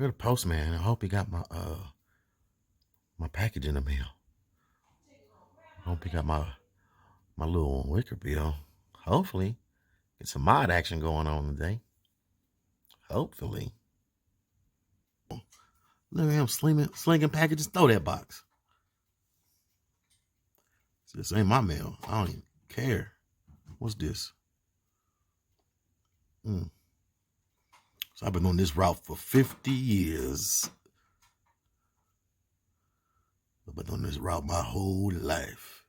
You're the postman. I hope he got my package in the mail. I hope he got my little Wickerbill. Hopefully, get some mod action going on today. Hopefully. Look at him slinging packages. Throw that box. This ain't my mail. I don't even care. What's this? So I've been on this route for 50 years. I've been on this route my whole life.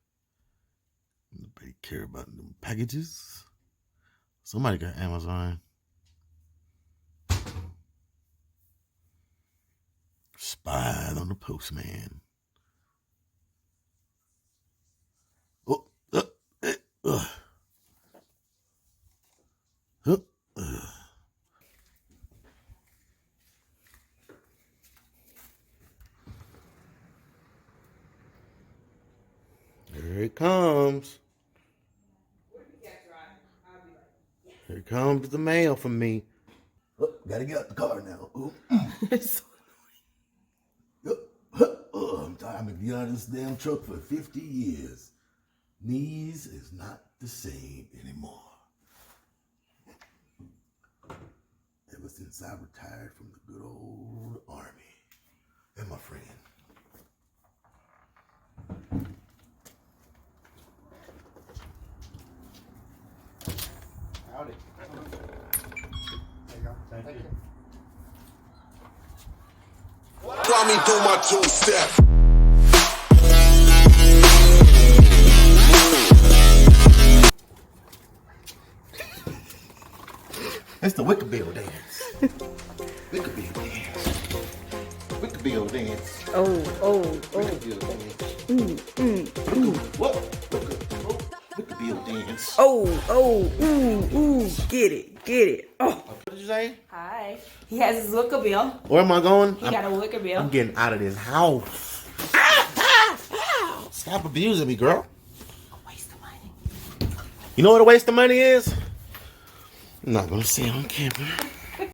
Nobody care about them packages. Somebody got Amazon. Spied on the postman. Here it comes. Here comes the mail for me. Oh, gotta get out the car now. I'm tired of being out of this damn truck for 50 years. Knees is not the same anymore. Ever since I retired from the good old Army. And my friend. Howdy. There you go. Thank you. Fly me through my two-step. It's the Wickerbill dance. Wickerbill dance. Wickerbill dance. Wickerbill dance. What? Wickerbill dance. Get it. Oh. What did you say? Hi. He has his Wickerbill. Where am I going? He got a Wickerbill. I'm getting out of this house. Stop abusing me, girl. A waste of money. You know what a waste of money is? I'm not gonna say it on camera.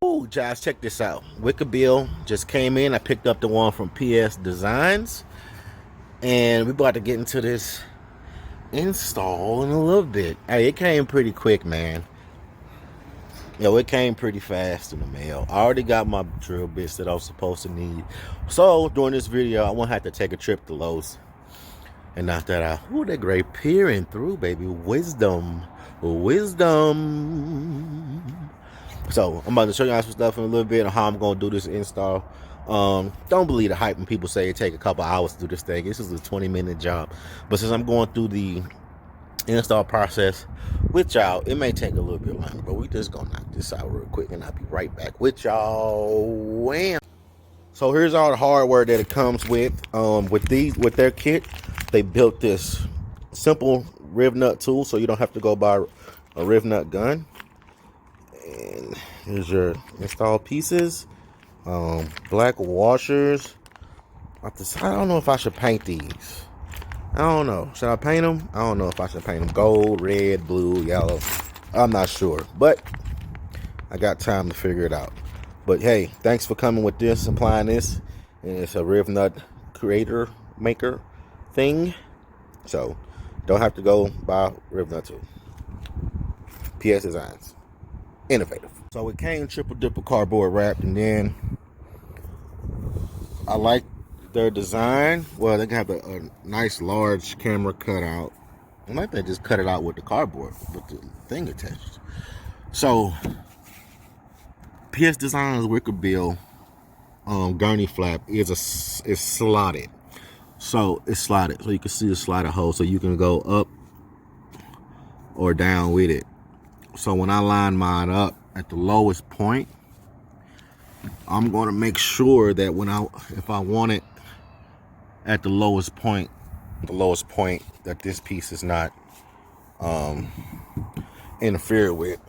Oh, Josh, check this out. Wickerbill just came in. I picked up the one from Psdesigns. And we're about to get into this install in a little bit. Hey, it came pretty quick, man. Yo, it came pretty fast in the mail. I already got my drill bits that I was supposed to need. So, during this video, I won't have to take a trip to Lowe's and knock that out. Ooh, that great peering through, baby. Wisdom. So, I'm about to show you guys some stuff in a little bit on how I'm going to do this install. Don't believe the hype when people say it take a couple hours to do this thing. This is a 20-minute job. But since I'm going through the install process with y'all, it may take a little bit longer, but we just gonna knock this out real quick and I'll be right back with y'all. Wham. So here's all the hardware that it comes with. With their kit, they built this simple riv nut tool so you don't have to go buy a riv nut gun. And here's your install pieces. Black washers. I don't know if I should paint these. I don't know. Should I paint them? I don't know if I should paint them gold, red, blue, yellow. I'm not sure. But I got time to figure it out. But hey, thanks for coming with this, supplying this. And it's a riv nut creator maker thing. So don't have to go buy riv nut tool. Psdesigns. Innovative. So it came triple dipper cardboard wrapped, and then I like their design. Well, they have a nice large camera cutout. I like they just cut it out with the cardboard with the thing attached. So Psdesigns Wickerbill gurney flap is slotted. So it's slotted, so you can see the slotted hole, so you can go up or down with it. So when I line mine up at the lowest point, I'm going to make sure that if I want it at the lowest point that this piece is not interfered with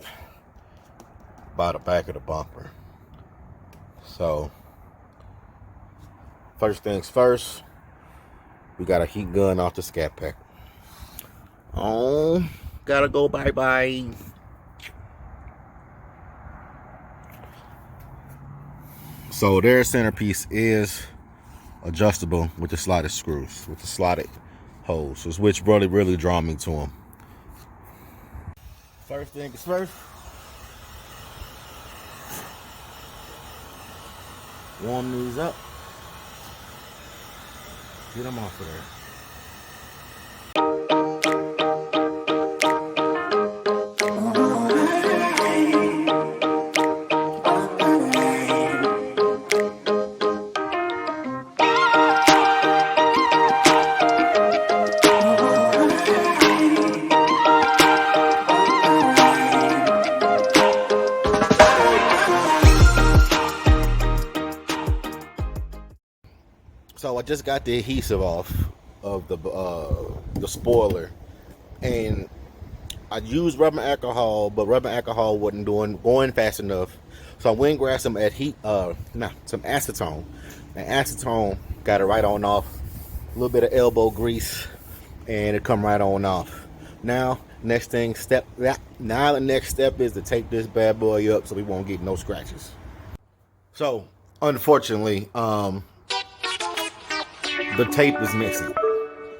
by the back of the bumper. So first things first, we got a heat gun off the scat pack. Oh, gotta go bye. So their centerpiece is adjustable with the slotted screws, with the slotted holes, which really draw me to them. First thing is first. Warm these up. Get them off of there. So I just got the adhesive off of the spoiler, and I used rubbing alcohol, but rubbing alcohol wasn't going fast enough. So I went and grabbed some some acetone, and acetone got it right on off. A little bit of elbow grease, and it come right on off. Now the next step is to tape this bad boy up so we won't get no scratches. So unfortunately, the tape is missing.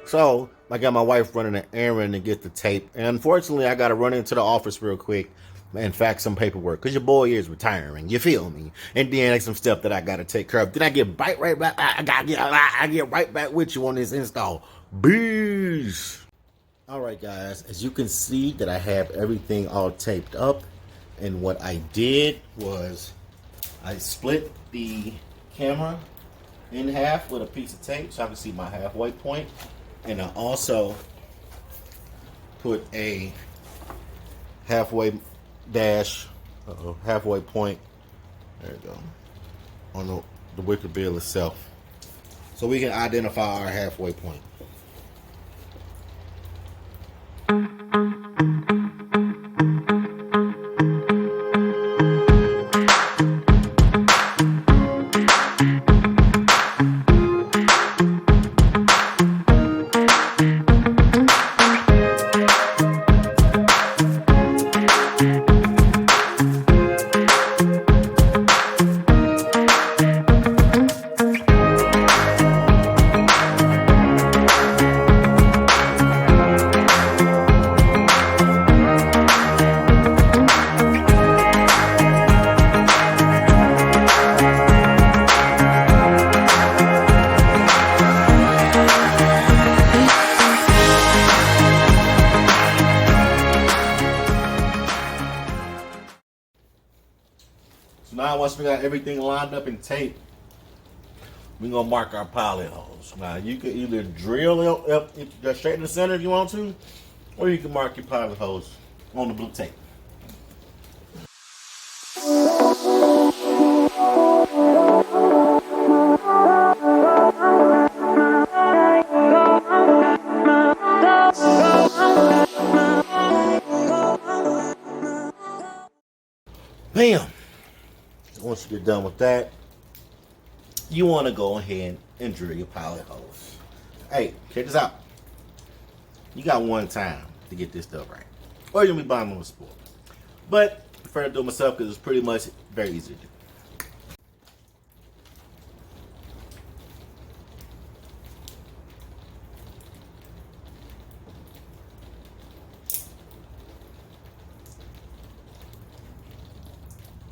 So I got my wife running an errand to get the tape. And unfortunately, I got to run into the office real quick and fax some paperwork because your boy is retiring. You feel me? And then like some stuff that I got to take care of. Then I get right back. I get right back with you on this install. Bees. All right, guys. As you can see that I have everything all taped up. And what I did was I split the camera in half with a piece of tape so I can see my halfway point, and I also put a halfway dash, halfway point, there you go, on the Wickerbill itself, so we can identify our halfway point. So now once we got everything lined up and taped, we're going to mark our pilot holes. Now you can either drill it up straight in the center if you want to, or you can mark your pilot holes on the blue tape. Bam! Once you get done with that, you want to go ahead and drill your pilot holes. Hey, check this out. You got one time to get this stuff right, or you'll be buying on the sport. But I prefer to do it myself because it's pretty much very easy to do.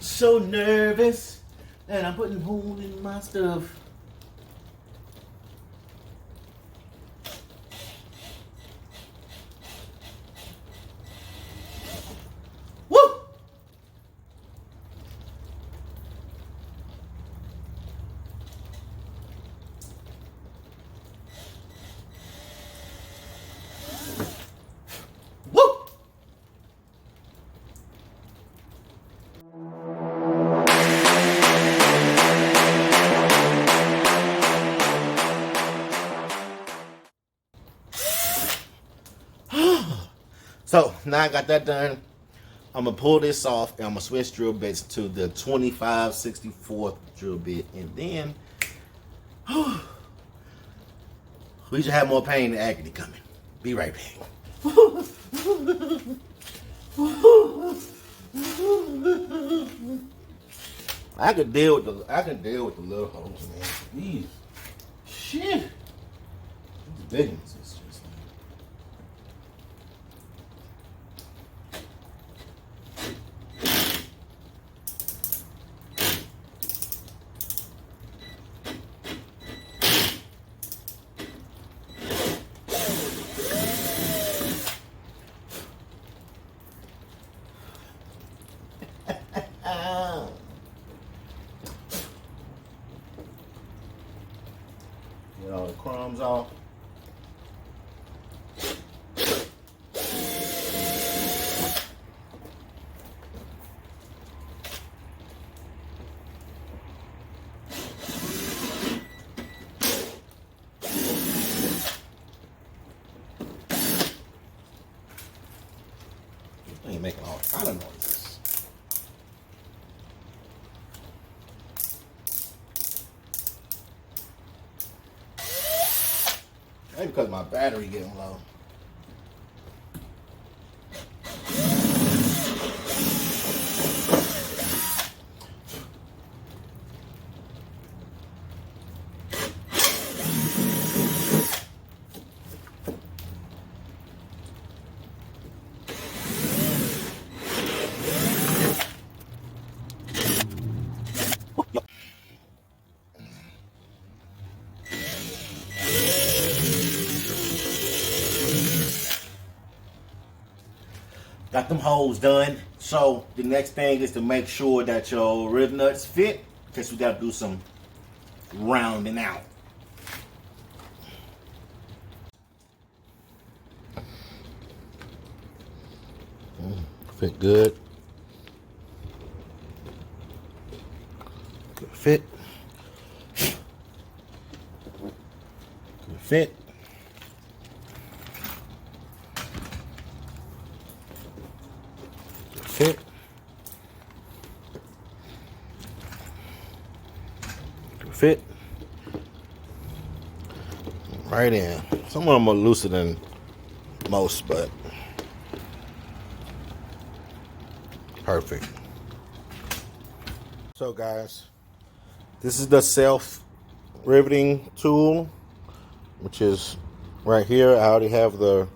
So nervous that I'm putting hole in my stuff. Woo! Woo! So now I got that done. I'm gonna pull this off and I'm gonna switch drill bits to the 25/64 drill bit, and then we should have more pain and agony coming. Be right back. I can deal with the little holes, man. These shit. These big ones is just get all the crumbs off. This thing making all kind of noises. Maybe because my battery getting low. Got them holes done. So the next thing is to make sure that your rib nuts fit, because we got to do some rounding out. Fit good. Good fit. Good fit. Fit. Fit. Right in. Some of them are looser than most, but perfect. So guys, this is the self riveting tool, which is right here. I already have the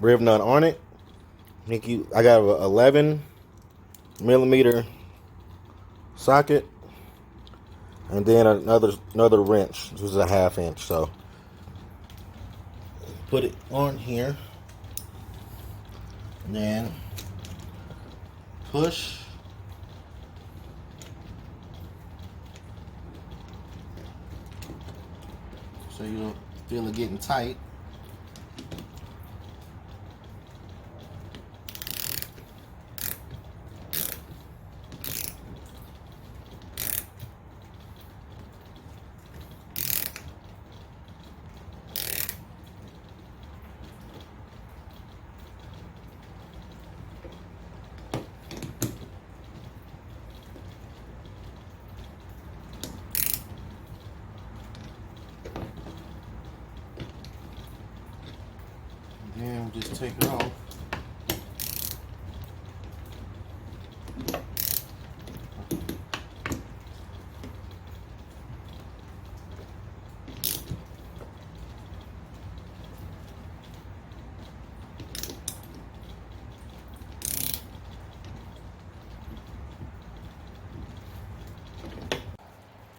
rib nut on it. I got an 11 millimeter socket, and then another wrench. This is a 1/2 inch. So put it on here, and then push. So you'll feel it getting tight. And we'll just take it off.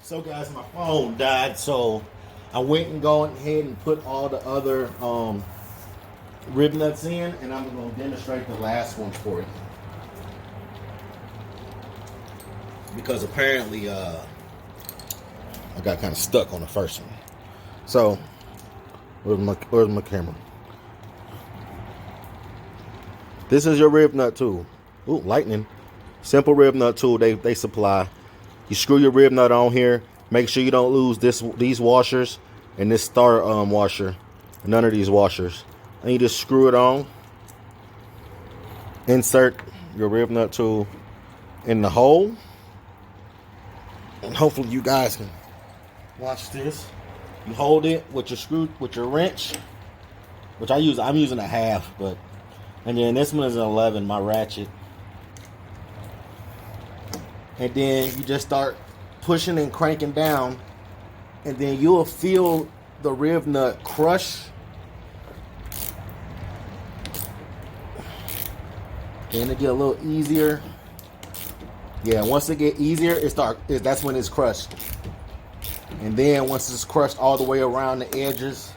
So guys, my phone died, so I went and gone ahead and put all the other rib nuts in, and I'm going to demonstrate the last one for you, because apparently I got kind of stuck on the first one. So where's my camera? This is your rib nut tool. Ooh, lightning. Simple rib nut tool they supply. You screw your rib nut on here. Make sure you don't lose these washers and this star washer. None of these washers. And you just screw it on. Insert your rib nut tool in the hole. And hopefully you guys can watch this. You hold it with your wrench, which I'm using a 1/2, but, and then this one is an 11, my ratchet. and then you just start pushing and cranking down, and then you'll feel the rib nut crush. Then it get a little easier. Yeah, once it get easier, that's when it's crushed. And then once it's crushed all the way around the edges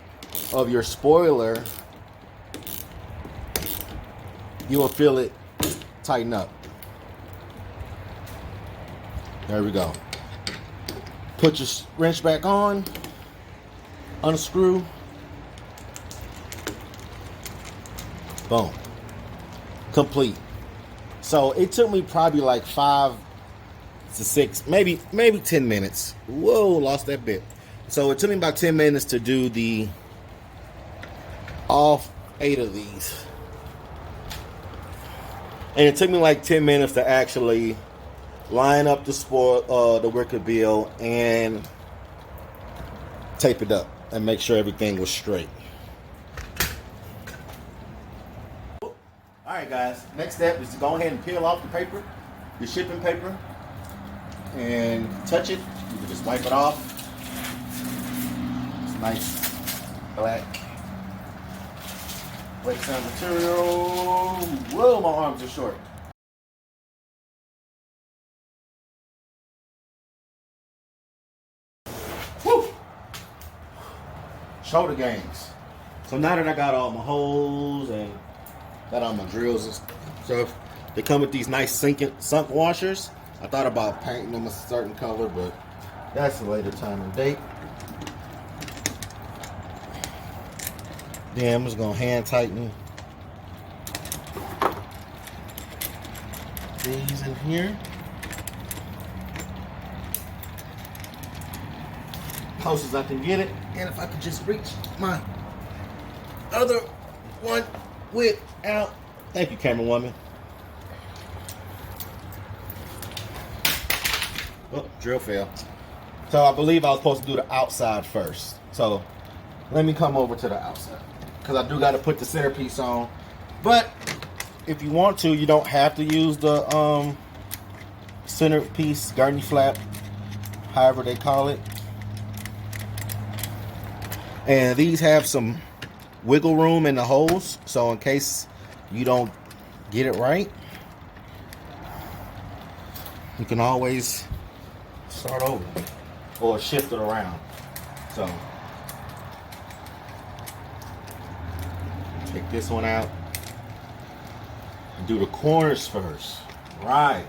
of your spoiler, you will feel it tighten up. There we go. Put your wrench back on, unscrew, boom, complete. So it took me probably like 5 to 6, maybe 10 minutes. Whoa, lost that bit. So it took me about 10 minutes to do all 8 of these. And it took me like 10 minutes to actually line up the Wickerbill and tape it up and make sure everything was straight. Alright guys, next step is to go ahead and peel off the paper, your shipping paper, and touch it. You can just wipe it off. It's nice black sound material. Whoa, my arms are short. Woo! Shoulder games. So now that I got all my holes and got all my drills and stuff, they come with these nice sunk washers. I thought about painting them a certain color, but that's a later time and date. Then I'm just gonna hand tighten these in here. Close as I can get it. And if I could just reach my other one without, thank you, camera woman. Oh, drill fail. So I believe I was supposed to do the outside first. So let me come over to the outside, because I do got to put the centerpiece on. But if you want to, you don't have to use the centerpiece, gurney flap, however they call it. And these have some wiggle room in the holes, so in case you don't get it right, you can always start over or shift it around. So take this one out and do the corners first. Right.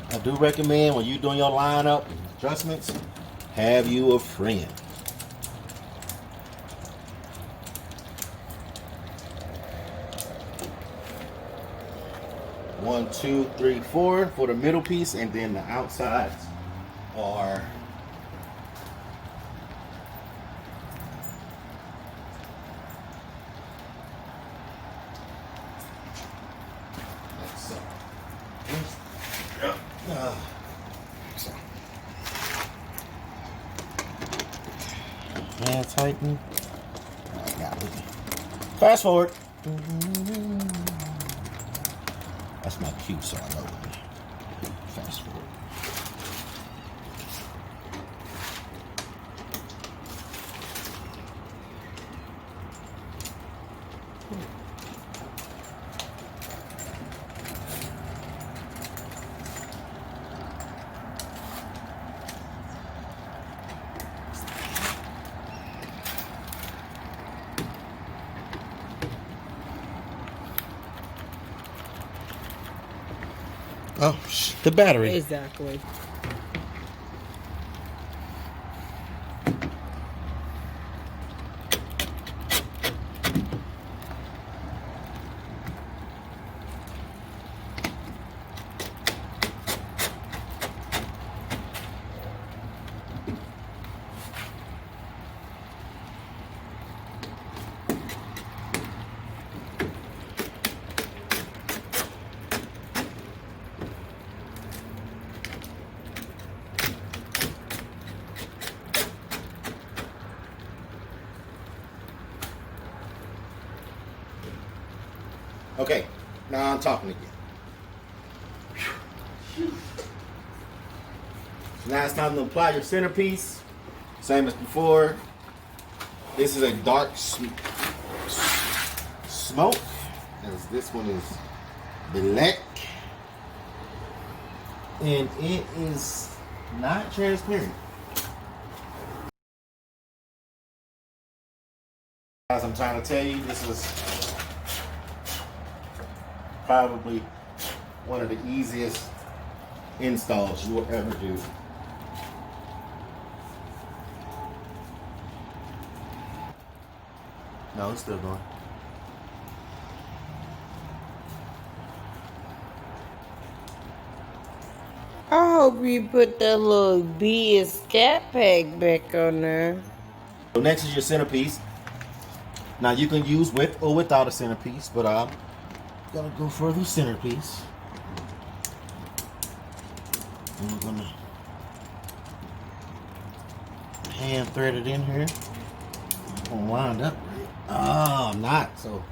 I do recommend when you're doing your lineup adjustments, have you a friend. One, two, three, four for the middle piece, and then the outsides are hand tighten. Fast forward. That's my cue, so I know when to fast forward. Oh, the battery. Exactly. Okay, now I'm talking again. Now it's time to apply your centerpiece. Same as before. This is a dark smoke, as this one is black. And it is not transparent. As I'm trying to tell you, this is probably one of the easiest installs you will ever do. No, it's still going. I hope you put that little bee scat pack back on there. So next is your centerpiece. Now you can use with or without a centerpiece, but I'm gonna go for the centerpiece. And we're gonna hand thread it in here. I'm lined up. Oh, I'm not. So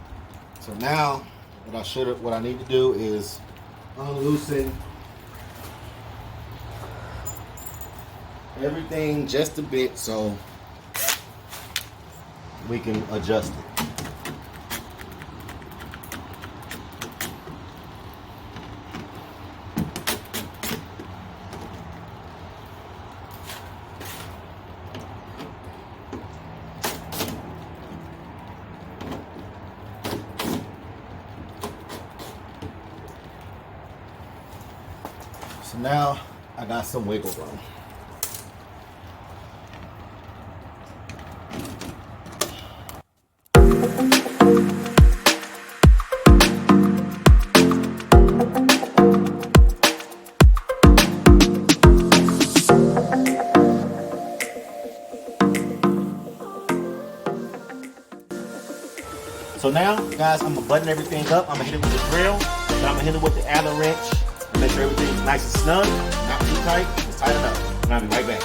now what I need to do is unloosen everything just a bit so we can adjust it. So now I got some wiggle room. So now, guys, I'm gonna button everything up. I'm gonna hit it with the drill, and I'm gonna hit it with the Allen wrench and make sure everything's nice and snug, not too tight. Just tighten it up, and I'll be right back.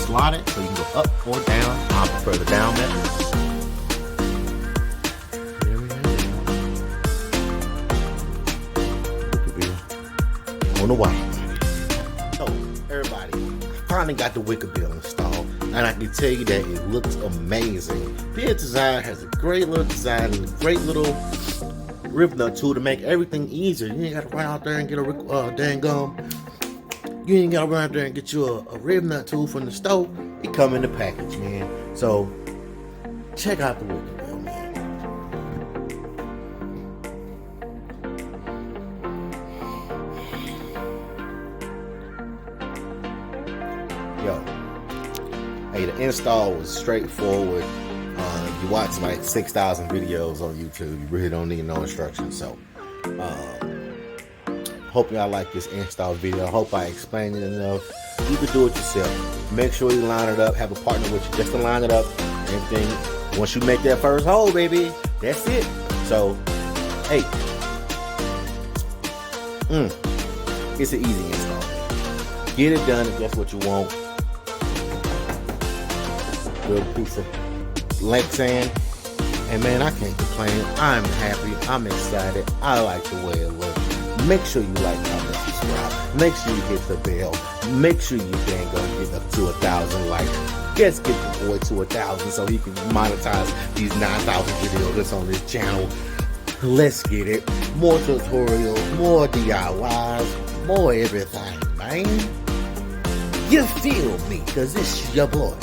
Slide it so you can go up or down. I prefer the down method. There we go. On the white. Everybody, I finally got the Wickerbill installed, and I can tell you that it looks amazing. Psdesigns has a great little design and a great little rib nut tool to make everything easier. You ain't got to run out there and get a dang gum. You ain't got to run out there and get you a rib nut tool from the store. It come in the package, man. So check out the Wickerbill, man. Yo, hey, the install was straightforward. You watch like 6,000 videos on YouTube. You really don't need no instructions. So, hope y'all like this install video. I hope I explained it enough. You can do it yourself. Make sure you line it up. Have a partner with you just to line it up. Everything. Once you make that first hole, baby, that's it. So, hey, it's an easy install. Get it done if that's what you want. Little piece of lake sand, and man, I can't complain. I'm happy, I'm excited, I like the way it looks. Make sure you like, comment, subscribe. Make sure you hit the bell. Make sure you dang go get up to 1,000 likes. Let's get the boy to 1,000 so he can monetize these 9,000 videos that's on this channel. Let's get it. More tutorials, more DIYs, more everything, man. You feel me? Cause it's your boy.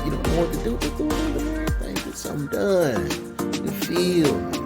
You don't know what to do, just do everything, get something done. You feel me?